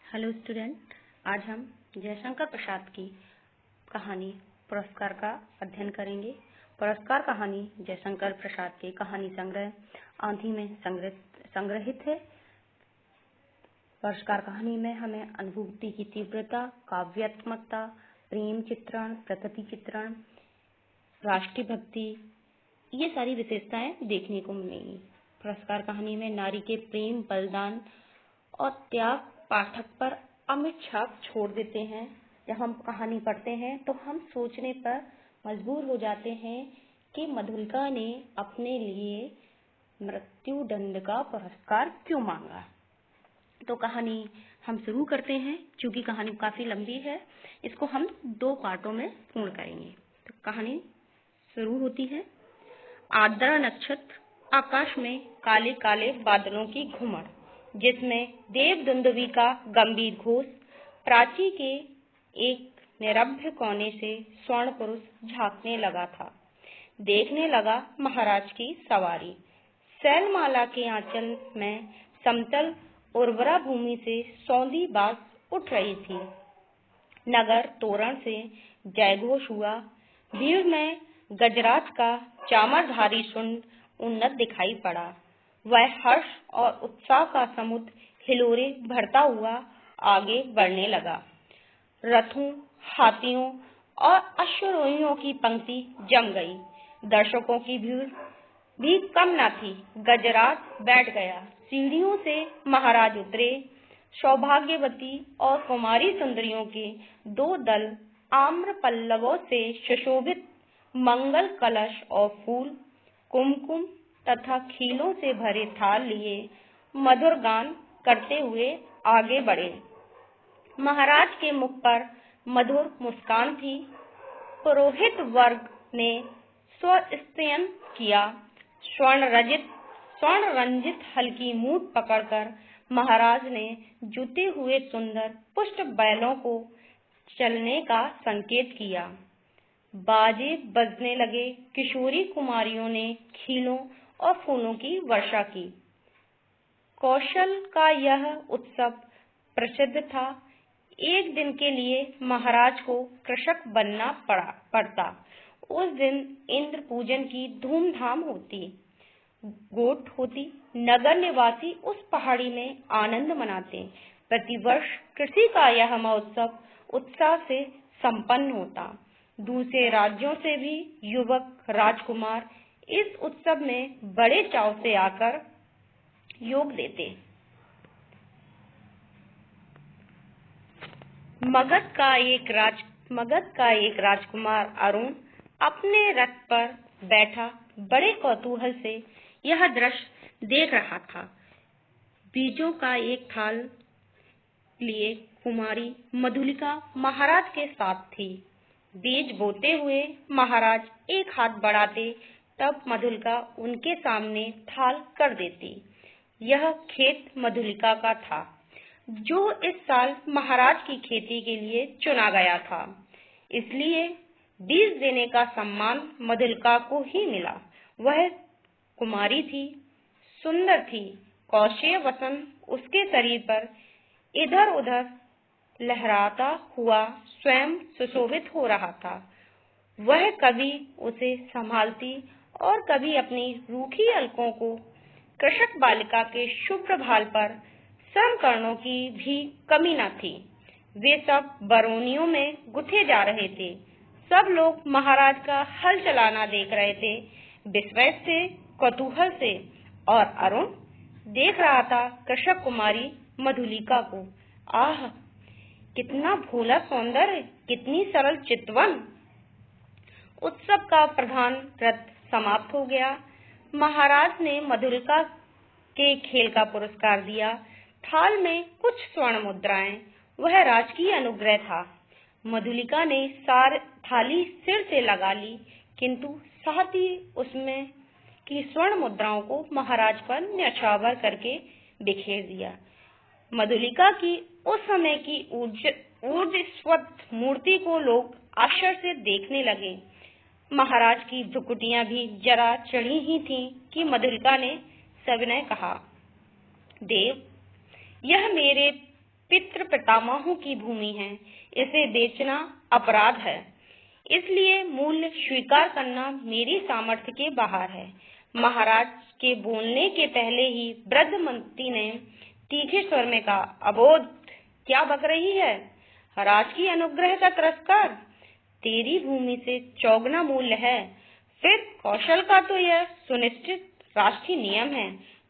Hello student, आज हम जयशंकर प्रसाद की कहानी पुरस्कार का अध्ययन करेंगे। पुरस्कार कहानी जयशंकर प्रसाद के कहानी संग्रह आंधी में संग्रहित है। पुरस्कार कहानी में हमें अनुभूति की तीव्रता, काव्यात्मकता, प्रेम चित्रण, प्रकृति चित्रण, राष्ट्रीय भक्ति, ये सारी विशेषताएं देखने को मिलेंगी। पुरस्कार कहानी में नारी के प्रेम, बलिदान और त्याग पाठक पर अमिट छाप छोड़ देते हैं। जब हम कहानी पढ़ते हैं तो हम सोचने पर मजबूर हो जाते हैं कि मधुलिका ने अपने लिए मृत्युदंड का पुरस्कार क्यों मांगा। तो कहानी हम शुरू करते हैं। चूंकि कहानी काफी लंबी है, इसको हम 2 पार्टों में पूर्ण करेंगे। तो कहानी शुरू होती है। आर्द्रा नक्षत्र, आकाश में काले काले बादलों की घुमड़, जिसमें देवदुन्दुभी का गंभीर घोष, प्राची के एक निरभ्य कोने से स्वर्ण पुरुष झांकने लगा था। देखने लगा महाराज की सवारी शैलमाला के आंचल में समतल उर्वरा भूमि से सौंधी बाज उठ रही थी। नगर तोरण से जयघोष हुआ। भीड़ में गजराज का चामरधारी शुंड उन्नत दिखाई पड़ा। वह हर्ष और उत्साह का समुद्र हिलोरे भरता हुआ आगे बढ़ने लगा। रथों, हाथियों और अश्वारोहियों की पंक्ति जम गई। दर्शकों की भीड़ भी कम न थी। गजराज बैठ गया। सीढ़ियों से महाराज उतरे। सौभाग्यवती और कुमारी सुंदरियों के 2 दल आम्र पल्लवों से सुशोभित मंगल कलश और फूल, कुमकुम तथा खीलों से भरे थाल लिए मधुर गान करते हुए आगे बढ़े। महाराज के मुख पर मधुर मुस्कान थी। पुरोहित वर्ग ने स्वस्त्ययन किया। स्वर्ण रंजित हल्की मूठ पकड़कर महाराज ने जुटे हुए सुंदर पुष्ट बैलों को चलने का संकेत किया। बाजे बजने लगे। किशोरी कुमारियों ने खीलों और फूलों की वर्षा की। कौशल का यह उत्सव प्रसिद्ध था। एक दिन के लिए महाराज को कृषक बनना पड़ता। उस दिन इंद्र पूजन की धूमधाम होती। गोठ होती। नगर निवासी उस पहाड़ी में आनंद मनाते। प्रतिवर्ष कृषि का यह महोत्सव उत्साह से संपन्न होता। दूसरे राज्यों से भी युवक राजकुमार इस उत्सव में बड़े चाव से आकर योग देते। मगध का एक राजकुमार अरुण अपने रथ पर बैठा बड़े कौतूहल से यह दृश्य देख रहा था। बीजों का एक थाल लिए कुमारी मधुलिका महाराज के साथ थी। बीज बोते हुए महाराज एक हाथ बढ़ाते, तब मधुलिका उनके सामने थाल कर देती। यह खेत मधुलिका का था, जो इस साल महाराज की खेती के लिए चुना गया था। इसलिए बीज देने का सम्मान मधुलिका को ही मिला। वह कुमारी थी, सुंदर थी। कौशेय वसन उसके शरीर पर इधर उधर लहराता हुआ स्वयं सुशोभित हो रहा था। वह कभी उसे संभालती और कभी अपनी रूखी अलकों को कृषक बालिका के शुभ्र भाल पर समकरणों की भी कमी न थी। वे सब बरौनियों में गुथे जा रहे थे। सब लोग महाराज का हल चलाना देख रहे थे, विस्मय से, कौतूहल से। और अरुण देख रहा था कृषक कुमारी मधुलिका को। आह, कितना भोला सौंदर्य, कितनी सरल चितवन। उत्सव का प्रधान रथ समाप्त हो गया। महाराज ने मधुलिका के खेल का पुरस्कार दिया। थाल में कुछ स्वर्ण मुद्राएं, वह राजकीय अनुग्रह था। मधुलिका ने थाली सिर से लगा ली, किंतु साथ ही उसमें की स्वर्ण मुद्राओं को महाराज पर न्यौछावर करके बिखेर दिया। मधुलिका की उस समय की ऊर्ध्वश्वत मूर्ति को लोग आश्चर्य से देखने लगे। महाराज की भ्रुकुटियां भी जरा चढ़ी ही थीं कि मधुलिका ने सविनय कहा, देव, यह मेरे पितृ पितामहों की भूमि है, इसे बेचना अपराध है। इसलिए मूल्य स्वीकार करना मेरी सामर्थ्य के बाहर है। महाराज के बोलने के पहले ही वृद्ध मंत्री ने तीखे स्वर में कहा, अबोध, क्या बक रही है? राज की अनुग्रह का तिरस्कार? तेरी भूमि से चौगुना मूल्य है। फिर कौशल का तो यह सुनिश्चित राष्ट्रीय नियम है।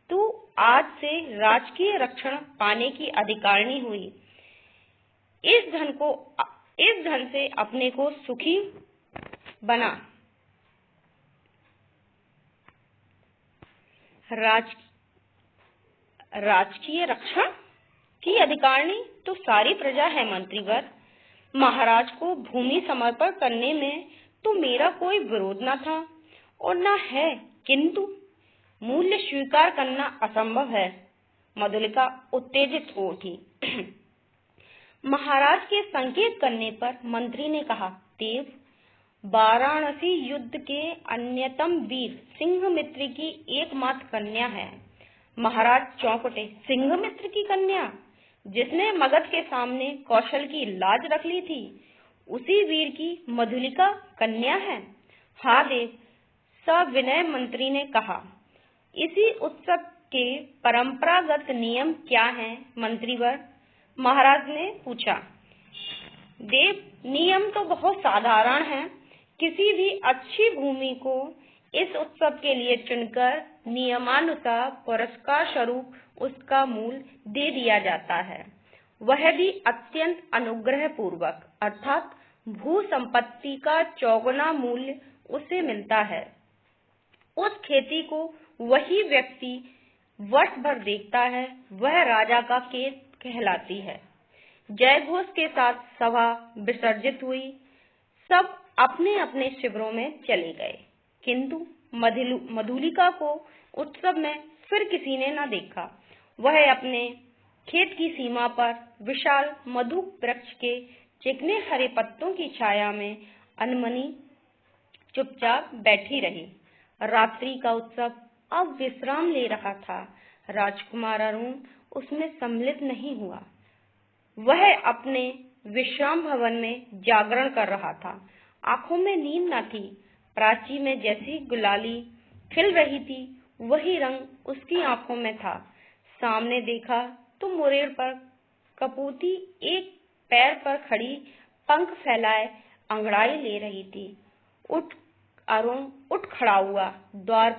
तू आज से राजकीय रक्षण पाने की अधिकारिणी हुई। इस धन से अपने को सुखी बना। राजकीय रक्षण की अधिकारिणी तो सारी प्रजा है मंत्रीवर। महाराज को भूमि समर्पण करने में तो मेरा कोई विरोध न था और न है, किंतु मूल्य स्वीकार करना असंभव है। मधुलिका उत्तेजित हो उठी। महाराज के संकेत करने पर मंत्री ने कहा, देव, वाराणसी युद्ध के अन्यतम वीर सिंघमित्र की एकमात्र कन्या है। महाराज चौंक उठे। सिंघमित्र की कन्या, जिसने मगध के सामने कौशल की लाज रख ली थी, उसी वीर की मधुलिका कन्या है? हाँ देव, सविनय मंत्री ने कहा। इसी उत्सव के परंपरागत नियम क्या हैं मंत्रीवर? महाराज ने पूछा। देव, नियम तो बहुत साधारण है। किसी भी अच्छी भूमि को इस उत्सव के लिए चुनकर नियमानुसार पुरस्कार स्वरूप उसका मूल्य दे दिया जाता है, वह भी अत्यंत अनुग्रह पूर्वक, अर्थात भू संपत्ति का चौगुना मूल्य उसे मिलता है। उस खेती को वही व्यक्ति वर्ष भर देखता है, वह राजा का खेत कहलाती है। जय घोष के साथ सभा विसर्जित हुई। सब अपने अपने शिविरों में चले गए, किंतु मधुलिका को उत्सव में फिर किसी ने न देखा। वह अपने खेत की सीमा पर विशाल मधु वृक्ष के चिकने हरे पत्तों की छाया में अनमनी चुपचाप बैठी रही। रात्रि का उत्सव अब विश्राम ले रहा था। राजकुमार अरुण उसमें सम्मिलित नहीं हुआ। वह अपने विश्राम भवन में जागरण कर रहा था। आंखों में नींद न थी। प्राची में जैसी गुलाली खिल रही थी, वही रंग उसकी आंखों में था। सामने देखा तो मुरेड़ पर कपूती एक पैर पर खड़ी, पंख फैलाए अंगड़ाई ले रही थी। अरुण उठ खड़ा हुआ। द्वार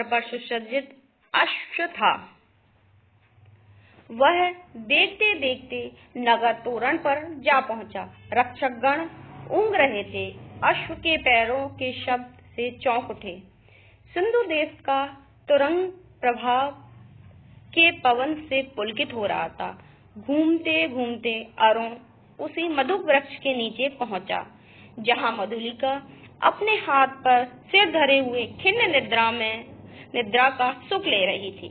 पर सुसज्जित अश्व था। वह देखते देखते नगर तोरण पर जा पहुंचा। रक्षकगण ऊँघ रहे थे। अश्व के पैरों के शब्द से चौंक उठे। सिंधु देश का तुरंग प्रभाव के पवन से पुलकित हो रहा था। घूमते घूमते अरुण उसी मधु वृक्ष के नीचे पहुंचा, जहां मधुलिका अपने हाथ पर सिर धरे हुए खिन्न निद्रा का सुख ले रही थी।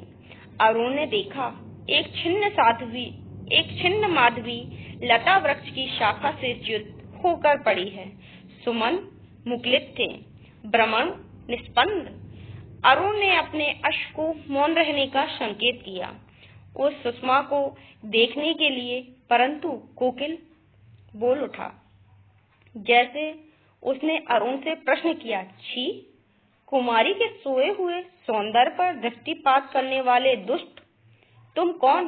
अरुण ने देखा, एक छिन्न माधवी लता वृक्ष की शाखा से च्युत होकर पड़ी है। सुमन मुखलित थे, भ्रमर निस्पंद। अरुण ने अपने अश्व को मौन रहने का संकेत किया उस सुषमा को देखने के लिए, परंतु कोकिल बोल उठा। जैसे उसने अरुण से प्रश्न किया, छी, कुमारी के सोए हुए सौंदर्य पर दृष्टिपात करने वाले दुष्ट, तुम कौन?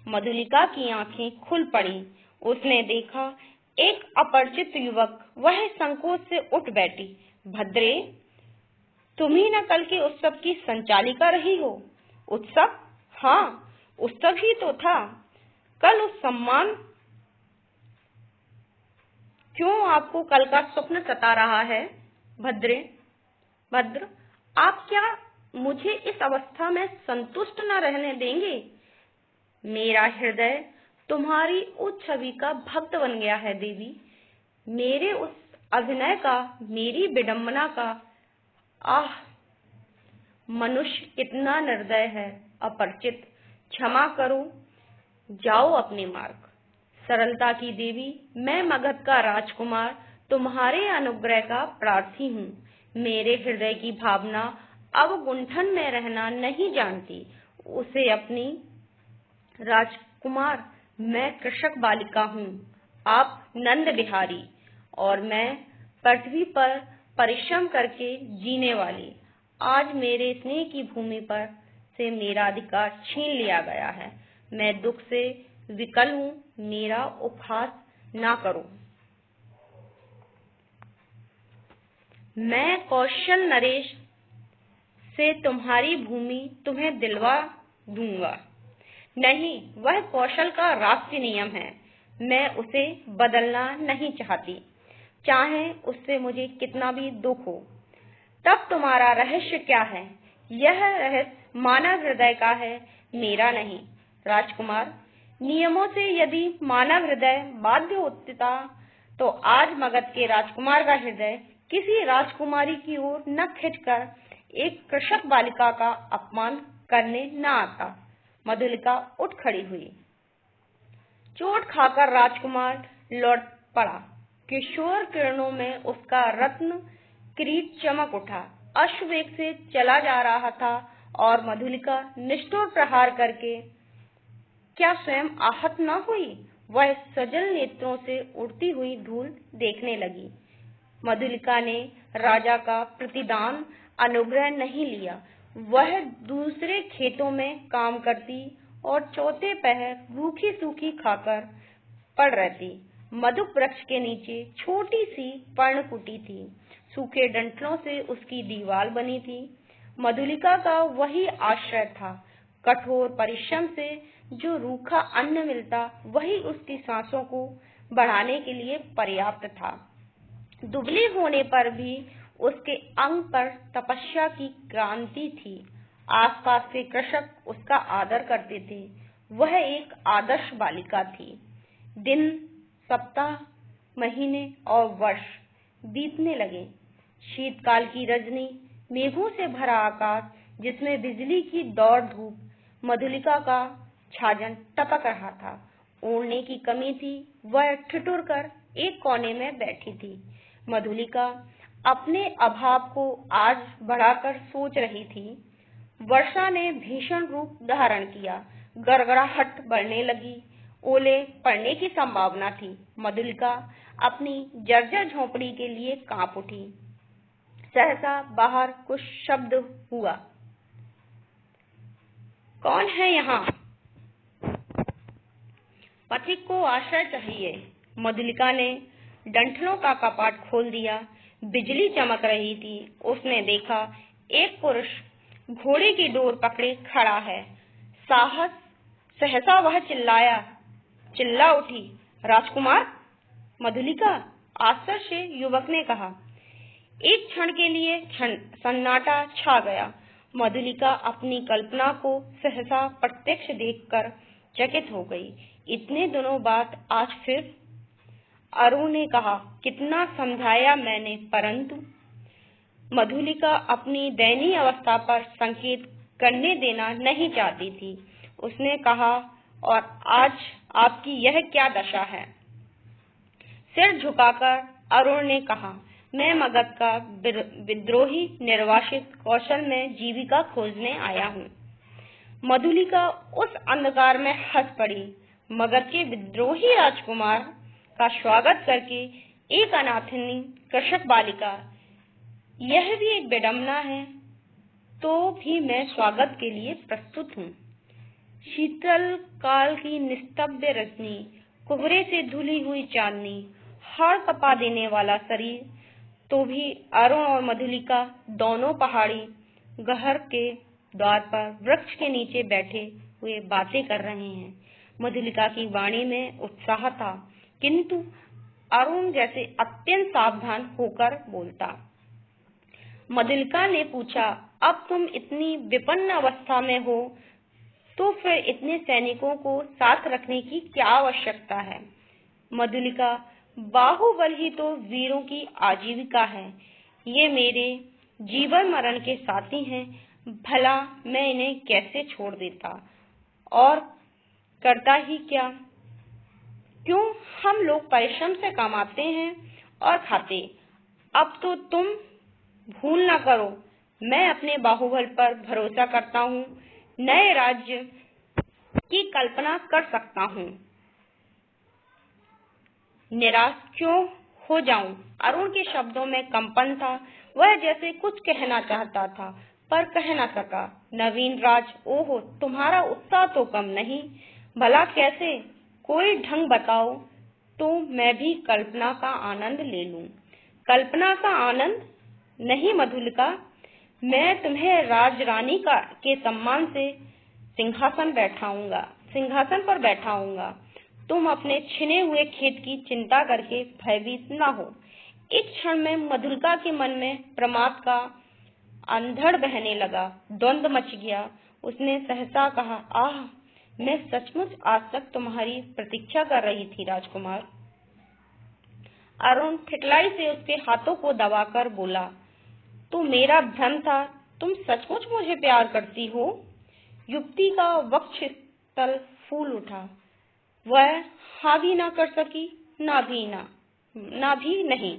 मधुलिका की आंखें खुल पड़ी। उसने देखा एक अपरिचित युवक। वह संकोच से उठ बैठी। भद्रे, तुम ही न कल के उत्सव की संचालिका रही हो? उत्सव? हाँ, उत्सव ही तो था। कल उस सम्मान क्यों आपको कल का स्वप्न सता रहा है? भद्र, आप क्या मुझे इस अवस्था में संतुष्ट न रहने देंगे? मेरा हृदय तुम्हारी उस छवि का भक्त बन गया है देवी। मेरे उस अभिनय का, मेरी विडंबना का। आह, मनुष्य कितना निर्दय है, अपरिचित। क्षमा करो, जाओ अपने मार्ग। सरलता की देवी, मैं मगध का राजकुमार तुम्हारे अनुग्रह का प्रार्थी हूँ। मेरे हृदय की भावना अब गुंठन में रहना नहीं जानती। उसे अपनी, राजकुमार, मैं कृषक बालिका हूँ, आप नंद बिहारी, और मैं पृथ्वी पर परिश्रम करके जीने वाली। आज मेरे स्नेह की भूमि पर से मेरा अधिकार छीन लिया गया है। मैं दुख से विकल हूँ, मेरा उपहास ना करो। मैं कौशल नरेश से तुम्हारी भूमि तुम्हें दिलवा दूंगा। नहीं, वह कौशल का राष्ट्रीय नियम है, मैं उसे बदलना नहीं चाहती, चाहे उससे मुझे कितना भी दुख हो। तब तुम्हारा रहस्य क्या है? यह रहस्य मानव हृदय का है, मेरा नहीं। राजकुमार, नियमों से यदि मानव हृदय बाध्य होता तो आज मगध के राजकुमार का हृदय किसी राजकुमारी की ओर न खिंचकर एक कृषक बालिका का अपमान करने न आता। मधुलिका उठ खड़ी हुई। चोट खाकर राजकुमार लौट पड़ा। किशोर किरणों में उसका रत्न किरीट चमक उठा। अश्ववेग से चला जा रहा था और मधुलिका निष्ठुर प्रहार करके क्या स्वयं आहत न हुई? वह सजल नेत्रों से उड़ती हुई धूल देखने लगी। मधुलिका ने राजा का प्रतिदान अनुग्रह नहीं लिया। वह दूसरे खेतों में काम करती और चौथे पहर रूखी सूखी खाकर पड़ रहती। मधुक वृक्ष के नीचे छोटी सी पर्णकुटी थी। सूखे डंठलों से उसकी दीवार बनी थी। मधुलिका का वही आश्रय था। कठोर परिश्रम से जो रूखा अन्न मिलता वही उसकी सांसों को बढ़ाने के लिए पर्याप्त था। दुबली होने पर भी उसके अंग पर तपस्या की क्रांति थी। आसपास के कृषक उसका आदर करते थे। वह एक आदर्श बालिका थी। दिन, सप्ताह, महीने और वर्ष बीतने लगे। शीतकाल की रजनी, मेघों से भरा आकाश जिसमें बिजली की दौड़ धूप, मधुलिका का छाजन टपक रहा था। ओढ़ने की कमी थी। वह ठिठुर कर एक कोने में बैठी थी। मधुलिका अपने अभाव को आज बढ़ाकर सोच रही थी। वर्षा ने भीषण रूप धारण किया। गड़गड़ाहट बढ़ने लगी। ओले पड़ने की संभावना थी। मधुलिका अपनी जर्जर झोंपड़ी के लिए कांप उठी। सहसा बाहर कुछ शब्द हुआ। कौन है यहाँ? पथिक को आश्रय चाहिए। मधुलिका ने डंठलों का कपाट खोल दिया। बिजली चमक रही थी। उसने देखा एक पुरुष घोड़े की डोर पकड़े खड़ा है। सहसा वह चिल्ला उठी, राजकुमार? मधुलिका, आश्चर्य से युवक ने कहा। एक क्षण के लिए सन्नाटा छा गया। मधुलिका अपनी कल्पना को सहसा प्रत्यक्ष देखकर चकित हो गई। इतने दिनों बाद आज फिर? अरुण ने कहा, कितना समझाया मैंने, परंतु। मधुलिका अपनी दयनीय अवस्था पर संकेत करने देना नहीं चाहती थी। उसने कहा, और आज आपकी यह क्या दशा है? सिर झुकाकर अरुण ने कहा, मैं मगध का विद्रोही निर्वासित कौशल में जीविका खोजने आया हूँ। मधुलिका उस अंधकार में हंस पड़ी। मगध के विद्रोही राजकुमार का स्वागत करके एक अनाथिनी कृषक बालिका, यह भी एक विडंबना है। तो भी मैं स्वागत के लिए प्रस्तुत हूँ। शीतल काल की निस्तब्ध रजनी, कोहरे से धुली हुई चांदनी, हाड़ कपा देने वाला शरीर, तो भी अरुण और मधुलिका दोनों पहाड़ी गहर के द्वार पर वृक्ष के नीचे बैठे हुए बातें कर रहे हैं। मधुलिका की वाणी में उत्साह था, किंतु अरुण जैसे अत्यंत सावधान होकर बोलता। मधुलिका ने पूछा, अब तुम इतनी विपन्न अवस्था में हो तो फिर इतने सैनिकों को साथ रखने की क्या आवश्यकता है? मधुलिका, बाहुबल ही तो वीरों की आजीविका है। ये मेरे जीवन मरण के साथी हैं। भला मैं इन्हें कैसे छोड़ देता? और करता ही क्या? क्यों, हम लोग परिश्रम से कमाते हैं और खाते। अब तो तुम भूल न करो, मैं अपने बाहुबल पर भरोसा करता हूँ। नए राज्य की कल्पना कर सकता हूँ। निराश क्यों हो जाऊं? अरुण के शब्दों में कंपन था। वह जैसे कुछ कहना चाहता था पर कह न सका। नवीन राज, ओहो, तुम्हारा उत्साह तो कम नहीं। भला कैसे? कोई ढंग बताओ तो मैं भी कल्पना का आनंद ले लूं। कल्पना का आनंद? नहीं मधुलिका, मैं तुम्हें राजरानी के सम्मान से सिंहासन पर बैठाऊंगा। तुम अपने छिने हुए खेत की चिंता करके भयभीत न हो। इस क्षण में मधुलिका के मन में प्रमाद का अंधड़ बहने लगा। द्वंद्व मच गया। उसने सहसा कहा, आह, मैं सचमुच आज तक तुम्हारी प्रतीक्षा कर रही थी राजकुमार। अरुण ठिठलाई से उसके हाथों को दबाकर बोला, तो मेरा भ्रम था। तुम सचमुच मुझे प्यार करती हो? युवती का वक्षस्थल फूल उठा। वह हाँ भी ना कर सकी, ना भी नहीं।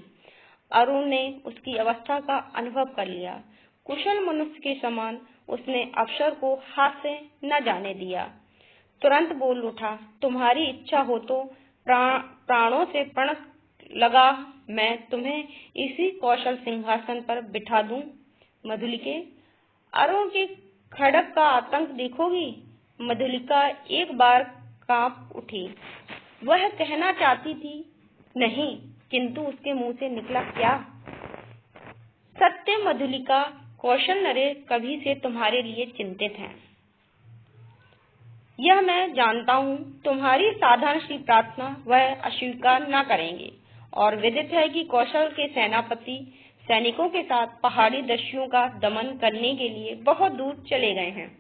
अरुण ने उसकी अवस्था का अनुभव कर लिया। कुशल मनुष्य के समान उसने अवसर को हाथ से न जाने दिया। तुरंत बोल उठा, तुम्हारी इच्छा हो तो प्राणों से प्रण लगा मैं तुम्हें इसी कौशल सिंहासन पर बिठा दूं। मधुलिके, अरुण के खड़क का आतंक देखोगी? मधुलिका एक बार कांप उठी। वह कहना चाहती थी नहीं, किंतु उसके मुंह से निकला क्या? सत्य मधुलिका, कौशल नरेश कभी से तुम्हारे लिए चिंतित हैं। यह मैं जानता हूँ। तुम्हारी साधारण सी प्रार्थना वह अस्वीकार न करेंगे और विदित है कि कौशल के सेनापति सैनिकों के साथ पहाड़ी दस्युओं का दमन करने के लिए बहुत दूर चले गए हैं।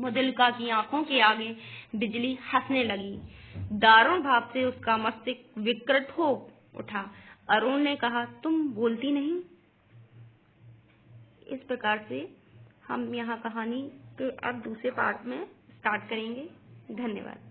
मधुलिका की आंखों के आगे बिजली हंसने लगी। दारुण भाव से उसका मस्तिष्क विकृत हो उठा। अरुण ने कहा, तुम बोलती नहीं। इस प्रकार से हम यहाँ कहानी के अब दूसरे पार्ट में स्टार्ट करेंगे। धन्यवाद।